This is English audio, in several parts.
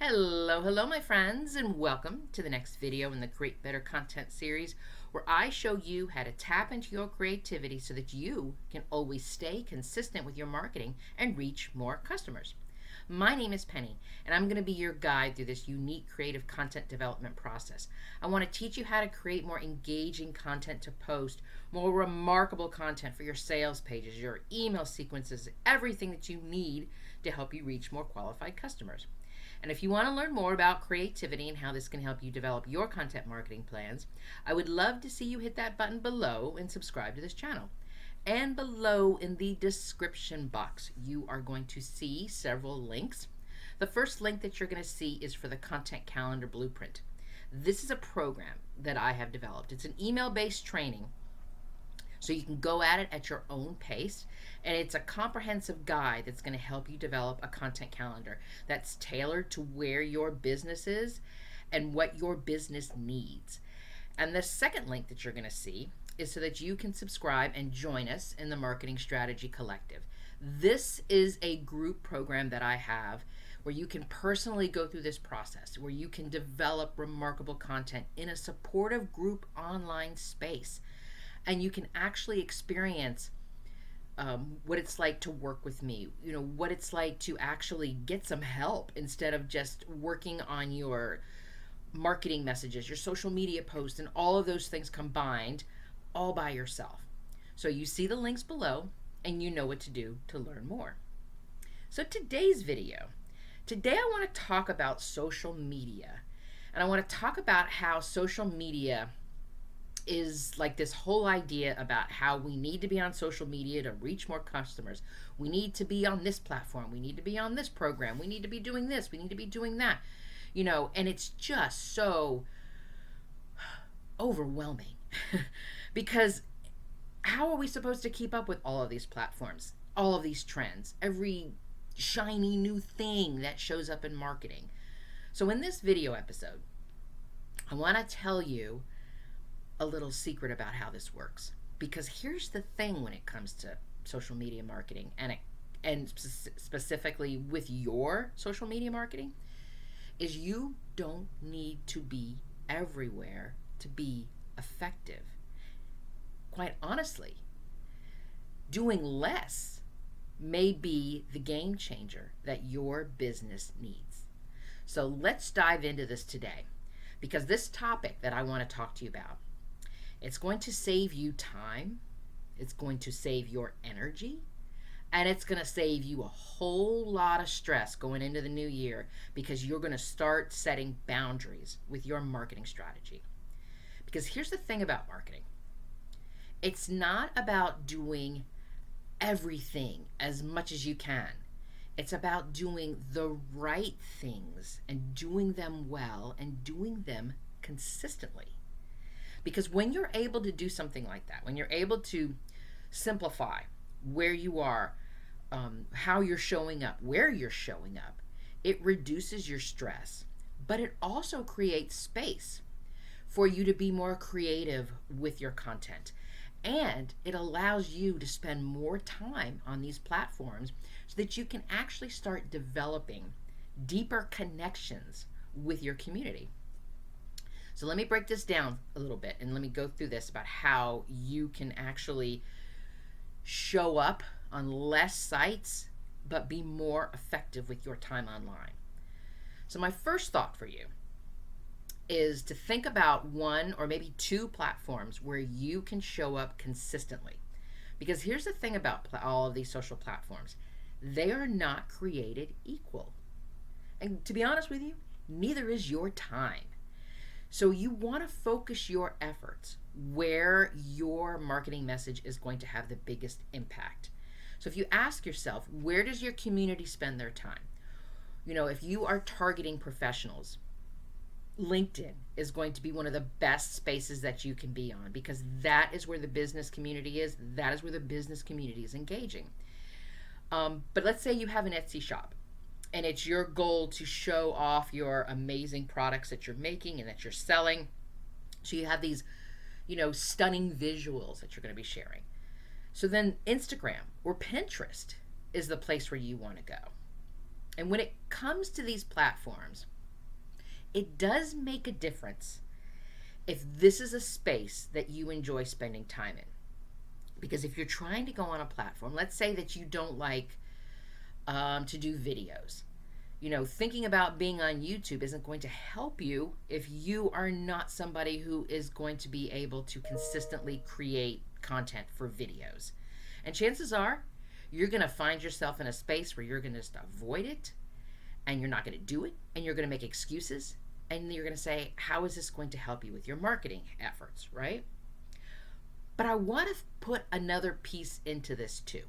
Hello, my friends, and welcome to the next video in the Create Better Content series where I show you how to tap into your creativity so that you can always stay consistent with your marketing and reach more customers. My name is Penny, and I'm going to be your guide through this unique creative content development process. I want to teach you how to create more engaging content to post, more remarkable content for your sales pages, your email sequences, everything that you need to help you reach more qualified customers. And if you want to learn more about creativity and how this can help you develop your content marketing plans, I would love to see you hit that button below and subscribe to this channel. And below in the description box, you are going to see several links. The first link that you're going to see is for the Content Calendar Blueprint. This is a program that I have developed. It's an email-based training, so you can go at it at your own pace, and it's a comprehensive guide that's going to help you develop a content calendar that's tailored to where your business is and what your business needs. And the second link that you're going to see is so that you can subscribe and join us in the Marketing Strategy Collective. This is a group program that I have where you can personally go through this process, where you can develop remarkable content in a supportive group online space. And you can actually experience what it's like to work with me, what it's like to actually get some help instead of just working on your marketing messages, your social media posts, and all of those things combined all by yourself. So you see the links below and you know what to do to learn more. So today's video, today I want to talk about social media, and I want to talk about how social media is like this whole idea about how we need to be on social media to reach more customers. We need to be on this platform. We need to be on this program. We need to be doing this. We need to be doing that. And it's just so overwhelming because how are we supposed to keep up with all of these platforms, all of these trends, every shiny new thing that shows up in marketing? So in this video episode, I want to tell you a little secret about how this works, because here's the thing when it comes to social media marketing and specifically with your social media marketing is you don't need to be everywhere to be effective. Quite honestly, doing less may be the game changer that your business needs. So let's dive into this today, because this topic that I want to talk to you about, it's going to save you time, it's going to save your energy, and it's going to save you a whole lot of stress going into the new year, because you're going to start setting boundaries with your marketing strategy. Because here's the thing about marketing. It's not about doing everything as much as you can. It's about doing the right things and doing them well and doing them consistently. Because when you're able to do something like that, when you're able to simplify where you are, how you're showing up, where you're showing up, it reduces your stress, but it also creates space for you to be more creative with your content. And it allows you to spend more time on these platforms so that you can actually start developing deeper connections with your community. So let me break this down a little bit and let me go through this about how you can actually show up on less sites but be more effective with your time online. So my first thought for you is to think about one or maybe two platforms where you can show up consistently. Because here's the thing about all of these social platforms. They are not created equal. And to be honest with you, neither is your time. So you want to focus your efforts where your marketing message is going to have the biggest impact. So if you ask yourself, where does your community spend their time? If you are targeting professionals, LinkedIn is going to be one of the best spaces that you can be on, because that is where the business community is. That is where the business community is engaging. But let's say you have an Etsy shop, and it's your goal to show off your amazing products that you're making and that you're selling. So you have these, stunning visuals that you're going to be sharing. So then Instagram or Pinterest is the place where you want to go. And when it comes to these platforms, it does make a difference if this is a space that you enjoy spending time in. Because if you're trying to go on a platform, let's say that you don't like to do videos. Thinking about being on YouTube isn't going to help you if you are not somebody who is going to be able to consistently create content for videos. And chances are you're going to find yourself in a space where you're going to just avoid it, and you're not going to do it, and you're going to make excuses, and you're going to say, how is this going to help you with your marketing efforts, right? But I want to put another piece into this too.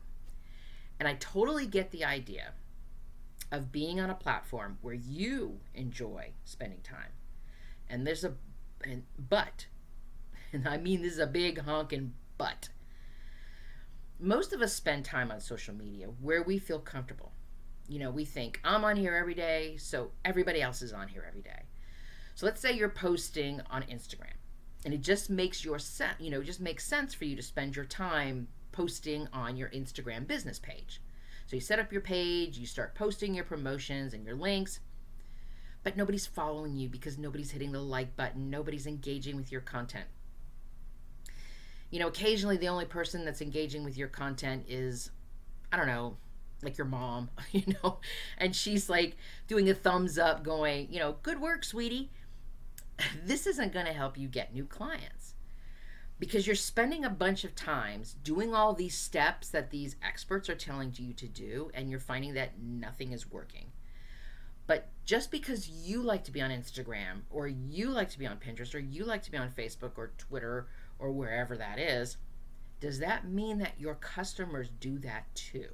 And I totally get the idea of being on a platform where you enjoy spending time. And there's a but, and I mean this is a big honking but. Most of us spend time on social media where we feel comfortable. We think, I'm on here every day, so everybody else is on here every day. So let's say you're posting on Instagram, and it just makes just makes sense for you to spend your time posting on your Instagram business page. So you set up your page, you start posting your promotions and your links, but nobody's following you because nobody's hitting the like button, nobody's engaging with your content. Occasionally the only person that's engaging with your content is, I don't know, like your mom, and she's like doing a thumbs up going, good work, sweetie. This isn't going to help you get new clients because you're spending a bunch of times doing all these steps that these experts are telling you to do, and you're finding that nothing is working. But just because you like to be on Instagram, or you like to be on Pinterest, or you like to be on Facebook or Twitter or wherever that is, does that mean that your customers do that too?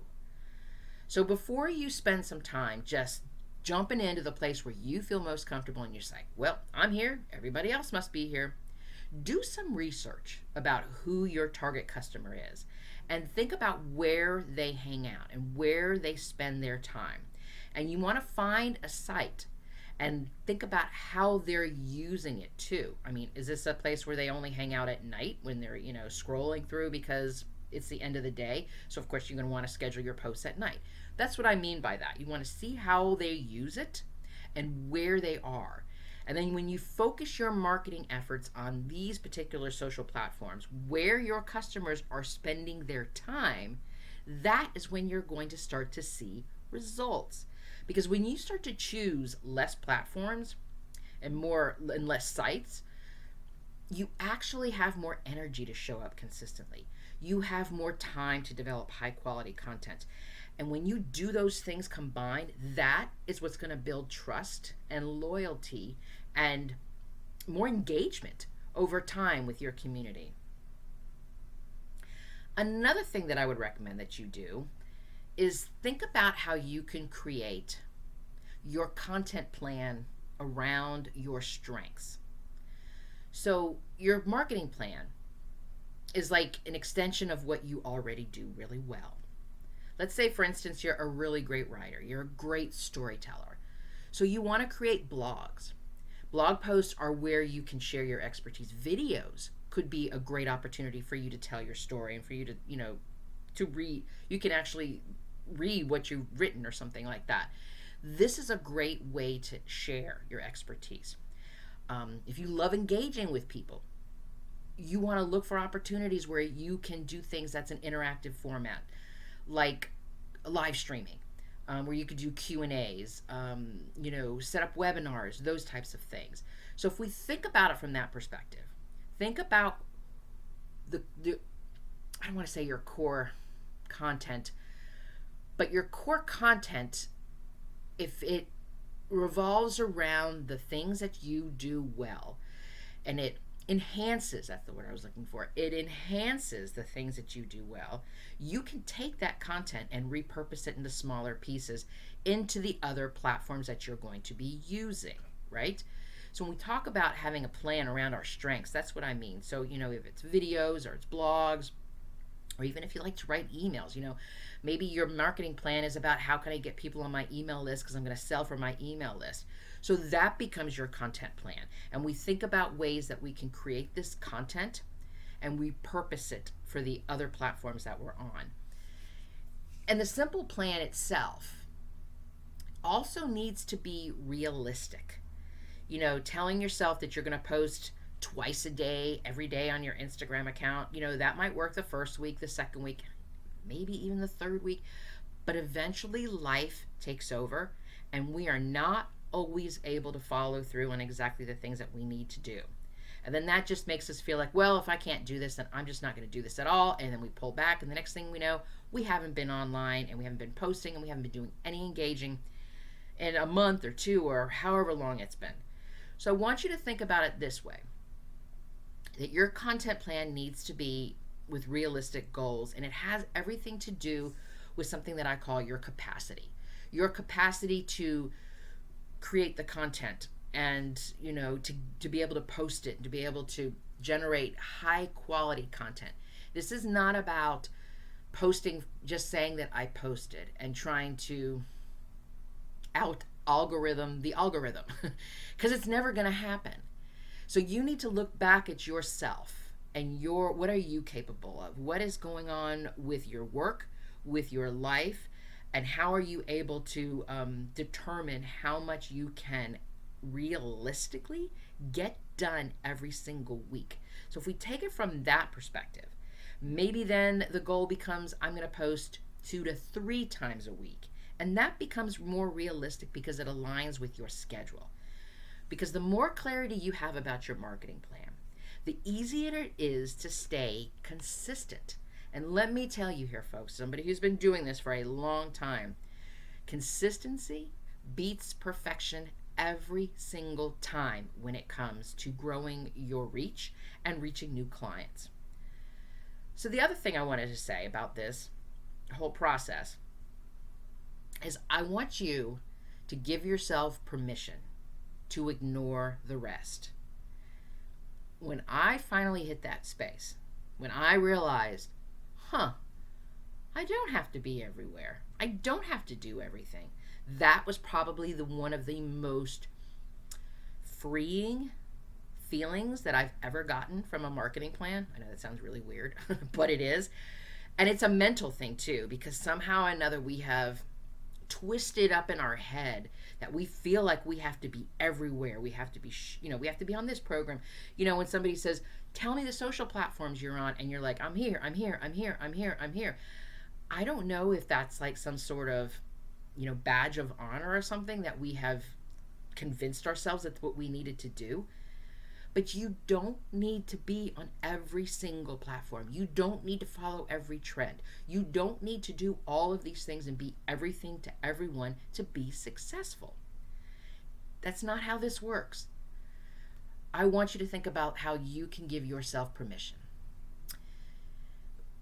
So before you spend some time just jumping into the place where you feel most comfortable and you're like, well, I'm here, everybody else must be here, do some research about who your target customer is and think about where they hang out and where they spend their time. And you want to find a site and think about how they're using it too. I mean, is this a place where they only hang out at night when they're, scrolling through because it's the end of the day? So of course you're going to want to schedule your posts at night. That's what I mean by that. You want to see how they use it and where they are. And then when you focus your marketing efforts on these particular social platforms where your customers are spending their time, that is when you're going to start to see results. Because when you start to choose less platforms and less sites, you actually have more energy to show up consistently. You have more time to develop high quality content. And when you do those things combined, that is what's going to build trust and loyalty and more engagement over time with your community. Another thing that I would recommend that you do is think about how you can create your content plan around your strengths. So your marketing plan is like an extension of what you already do really well. Let's say, for instance, you're a really great writer. You're a great storyteller. So you want to create blogs. Blog posts are where you can share your expertise. Videos could be a great opportunity for you to tell your story and for you to, to read. You can actually read what you've written or something like that. This is a great way to share your expertise. If you love engaging with people, you want to look for opportunities where you can do things that's an interactive format, like live streaming, where you could do Q&As, set up webinars, those types of things. So if we think about it from that perspective, think about the I don't want to say your core content, but your core content, if it revolves around the things that you do well, and it enhances, that's the word I was looking for, it enhances the things that you do well, you can take that content and repurpose it into smaller pieces into the other platforms that you're going to be using, right? So when we talk about having a plan around our strengths, that's what I mean. So, if it's videos or it's blogs, or even if you like to write emails, maybe your marketing plan is about how can I get people on my email list because I'm going to sell from my email list. So that becomes your content plan. And we think about ways that we can create this content and repurpose it for the other platforms that we're on. And the simple plan itself also needs to be realistic. Telling yourself that you're going to post twice a day, every day on your Instagram account, that might work the first week, the second week, maybe even the third week. But eventually life takes over, and we are not always able to follow through on exactly the things that we need to do. And then that just makes us feel like, well, if I can't do this, then I'm just not going to do this at all. And then we pull back, and the next thing we know, we haven't been online, and we haven't been posting, and we haven't been doing any engaging in a month or two or however long it's been. So I want you to think about it this way, that your content plan needs to be with realistic goals, and it has everything to do with something that I call your capacity. Your capacity to create the content and, to be able to post it, to be able to generate high quality content. This is not about posting, just saying that I posted and trying to out algorithm the algorithm, because it's never going to happen. So you need to look back at yourself and what are you capable of? What is going on with your work, with your life, and how are you able to determine how much you can realistically get done every single week? So if we take it from that perspective, maybe then the goal becomes, I'm going to post 2 to 3 times a week. And that becomes more realistic because it aligns with your schedule. Because the more clarity you have about your marketing plan, the easier it is to stay consistent. And let me tell you here, folks, somebody who's been doing this for a long time, consistency beats perfection every single time when it comes to growing your reach and reaching new clients. So the other thing I wanted to say about this whole process is I want you to give yourself permission to ignore the rest. When I finally hit that space, when I realized, I don't have to be everywhere. I don't have to do everything. That was probably one of the most freeing feelings that I've ever gotten from a marketing plan. I know that sounds really weird, but it is. And it's a mental thing too, because somehow or another we have twisted up in our head that we feel like we have to be everywhere. We have to be, we have to be on this program. When somebody says, tell me the social platforms you're on, and you're like, I'm here. I don't know if that's like some sort of, badge of honor or something that we have convinced ourselves that's what we needed to do. But you don't need to be on every single platform. You don't need to follow every trend. You don't need to do all of these things and be everything to everyone to be successful. That's not how this works. I want you to think about how you can give yourself permission.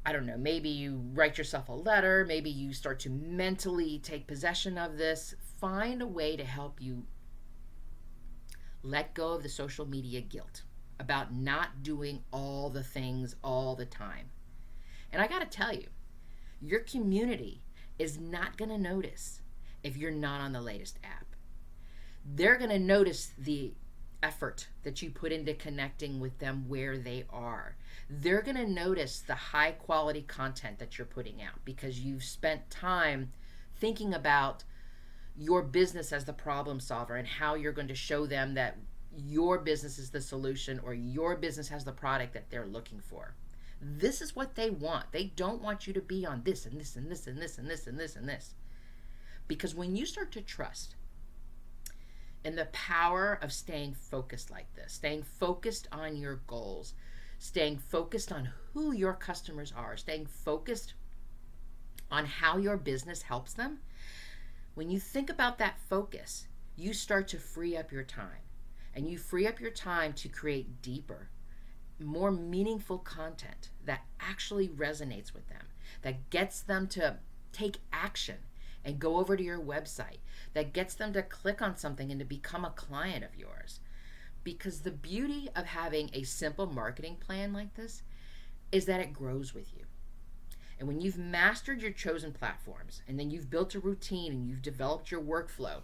I don't know, maybe you write yourself a letter, maybe you start to mentally take possession of this. Find a way to help you let go of the social media guilt about not doing all the things all the time. And I got to tell you, your community is not going to notice if you're not on the latest app. They're going to notice the effort that you put into connecting with them where they are. They're going to notice the high quality content that you're putting out because you've spent time thinking about your business as the problem solver and how you're going to show them that your business is the solution or your business has the product that they're looking for. This is what they want. They don't want you to be on this and this and this and this and this and this and this. Because when you start to trust in the power of staying focused like this, staying focused on your goals, staying focused on who your customers are, staying focused on how your business helps them, when you think about that focus, you start to free up your time. And you free up your time to create deeper, more meaningful content that actually resonates with them, that gets them to take action and go over to your website, that gets them to click on something and to become a client of yours. Because the beauty of having a simple marketing plan like this is that it grows with you. And when you've mastered your chosen platforms and then you've built a routine and you've developed your workflow,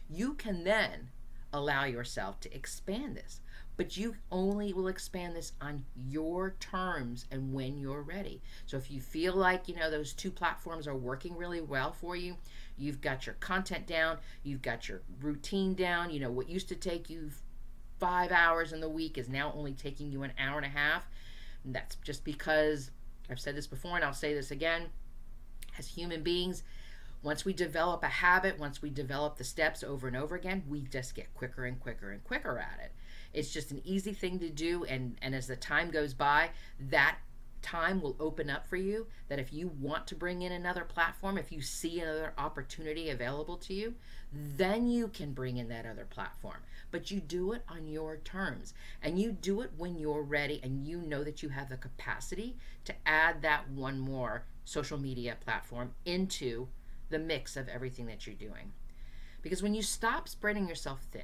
you can then allow yourself to expand this But you only will expand this on your terms and when you're ready. So if you feel like, those two platforms are working really well for you, you've got your content down, you've got your routine down, what used to take you 5 hours in the week is now only taking you an hour and a half. And that's just because I've said this before and I'll say this again. As human beings, once we develop a habit, once we develop the steps over and over again, we just get quicker and quicker and quicker at it. It's just an easy thing to do. And as the time goes by, that time will open up for you, that if you want to bring in another platform, if you see another opportunity available to you, then you can bring in that other platform. But you do it on your terms, and you do it when you're ready and you know that you have the capacity to add that one more social media platform into the mix of everything that you're doing. Because when you stop spreading yourself thin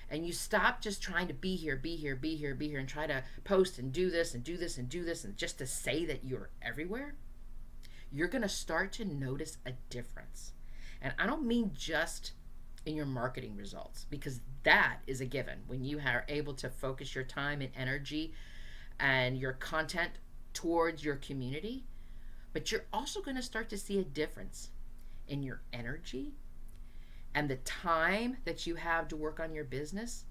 and you stop just trying to be here, and try to post and do this and do this and do this and just to say that you're everywhere, you're going to start to notice a difference. And I don't mean just in your marketing results, because that is a given. When you are able to focus your time and energy and your content towards your community, but you're also going to start to see a difference in your energy and the time that you have to work on your business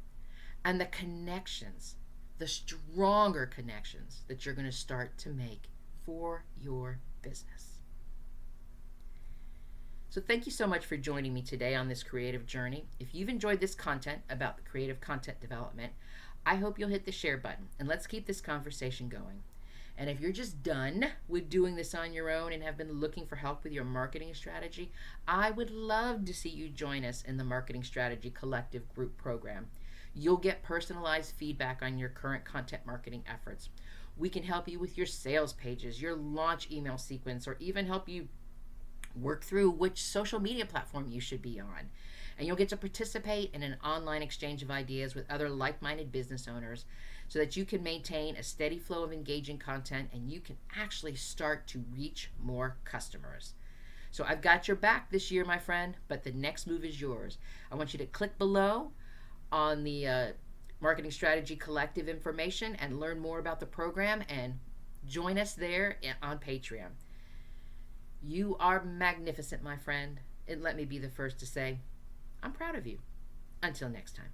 and the connections, the stronger connections that you're going to start to make for your business. So thank you so much for joining me today on this creative journey. If you've enjoyed this content about the creative content development, I hope you'll hit the share button and let's keep this conversation going. And if you're just done with doing this on your own and have been looking for help with your marketing strategy, I would love to see you join us in the Marketing Strategy Collective Group Program. You'll get personalized feedback on your current content marketing efforts. We can help you with your sales pages, your launch email sequence, or even help you work through which social media platform you should be on. And you'll get to participate in an online exchange of ideas with other like-minded business owners so that you can maintain a steady flow of engaging content and you can actually start to reach more customers. So I've got your back this year, my friend, but the next move is yours. I want you to click below on the Marketing Strategy Collective information and learn more about the program and join us there on Patreon. You are magnificent, my friend, and let me be the first to say, I'm proud of you. Until next time.